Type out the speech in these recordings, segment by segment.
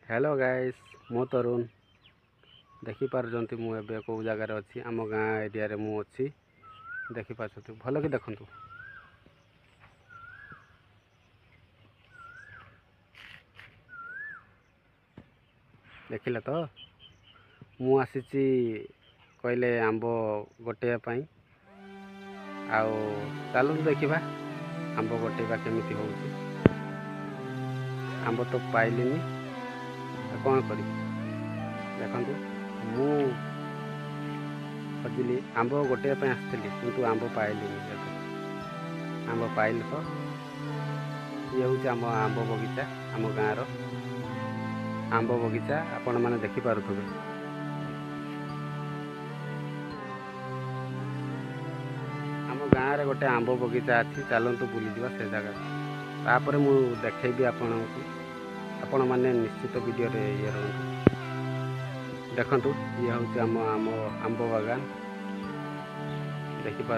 Hello guys मु तरुण देखिपार्जंती मु एबे को जगार अच्छी आम गाँ एरिया रे मु अच्छी देखिपार्जंती भल कि देखंतु देखिले तो मु आसीची कहले आंब गोटे पाई आउ चलु देखिबा आंब गोटेबा केमिति होउची आंब तो पाइलिनी कौन करी देखंतु मु खोजिली आंब गोटे आसती किंतु आंब पाइलिनी आंब पाइल तो ये हूँ आंब बगीचा आम गाँव आंब बगीचा आपण मैंने देखिपे आम गाँव रे गोटे आंब बगीचा अच्छी चलतु बुली जा से जगह तापर मु देखेबी आपण मैंने निश्चित वीडियो रे ये रहतु देखंतु ये हूँ आम आम आंब बागान देखिपे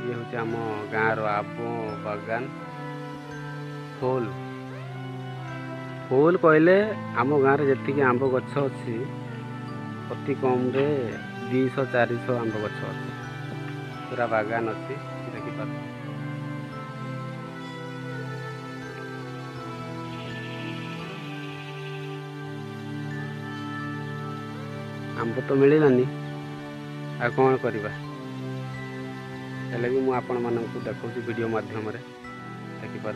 ये हूँ आम गाँव आंब बागान फूल फूल कहले आम गाँव में जी आंब गछ अच्छी अति कम रे 200-400 आंब गछ अच्छी पूरा बागान अच्छी देखिपार आंब तो मिलानी आ कौन करवा हेले भी मुझे आपण मानक देखा वीडियो माध्यम देखिपार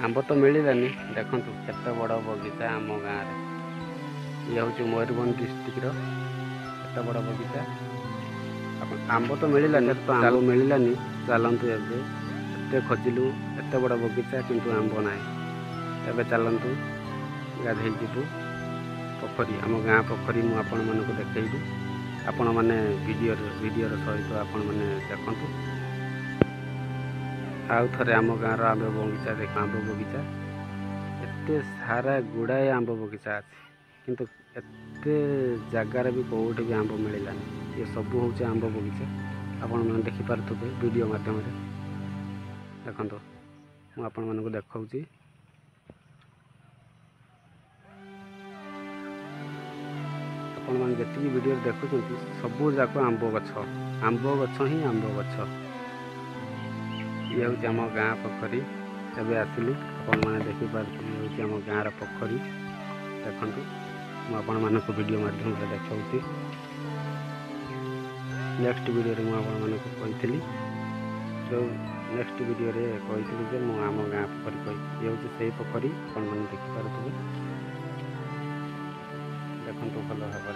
आंब तो मिलानी देखु केत बड़ बगीचा आम गाँव में ये हूँ मयूरभंज डिस्ट्रिक्ट केत बड़ बगीचा आंब तो मिलानी तो आंब मिलानी चलतु एते खोजिलु एत बड़ बगीचा किंतु आंब ना एबे चलतु गाधे जीवु पोखरी आम गाँ पोखरी मु आपण मानक देखैबी आपण माने वीडियो सहित आपण माने देखंतु आउ थरे आम गाँव आंब बगीचा देख आंब बगीचा एते सारा गुड़ाए आंब बगीचा अच्छी किंतु एते जगार भी कौटे भी आंब मिलानी ये सब हूँ आंब बगीचा आपण मैंने देखिपे वीडियो माध्यम देखो मुझे आपण मानक देखा आपण मैंने जी वीडियो देखुं सबू जाक आंब गछ ही आंब गछ ये हूँ आम गाँ पोखरी एवं आसिली आपण मैंने देखिपारे ये हूँ आम गाँव पोखरी देखु मुझे वीडियो माध्यम देखा नेक्स्ट वीडियो मुझे जो नेक्स्ट वीडियो रे कही मु आम गाँ पोखरी कही ये हूँ से पोखरी आपण मैंने देखिपारे देखु भल भाव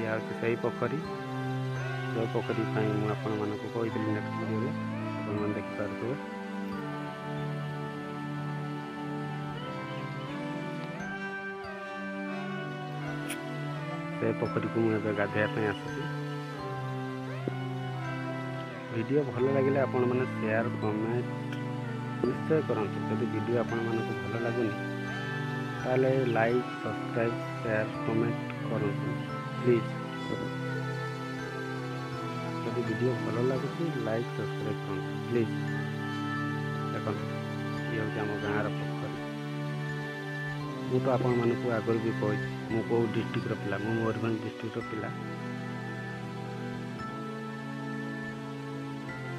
ये हूँ से पोखरी जो पोखरी आपण मानक कही नेक्स्ट वीडियो रे आपण मैंने देखिपारे से पोखरी को मुझे गाधेया आसुची वीडियो भल लगे आपण मैंने शेयर कमेंट निश्चय करंतु जदि वीडियो आपण मानक भल लगुनि ताले लाइक सब्सक्राइब शेयर कमेंट करंतु प्लीज जदि वीडियो भल लगुची लाइक सब्सक्राइब करंतु प्लीज देखो ये हूँ आम गाँव पोखरी मु तो आपण मानक आगर भी कही मु कौ डिस्ट्रिक्ट पिला मु मयूरभंज डिस्ट्रिक्ट पिला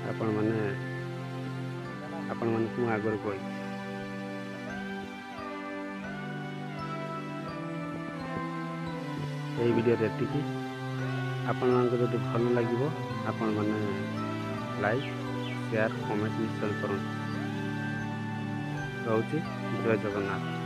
आपण माने आगर कही ये वीडियो एति आपण जब भल लगे आपण मैंने लाइक शेयर कमेंट निश्चय करूँ रोचे जय जगन्नाथ।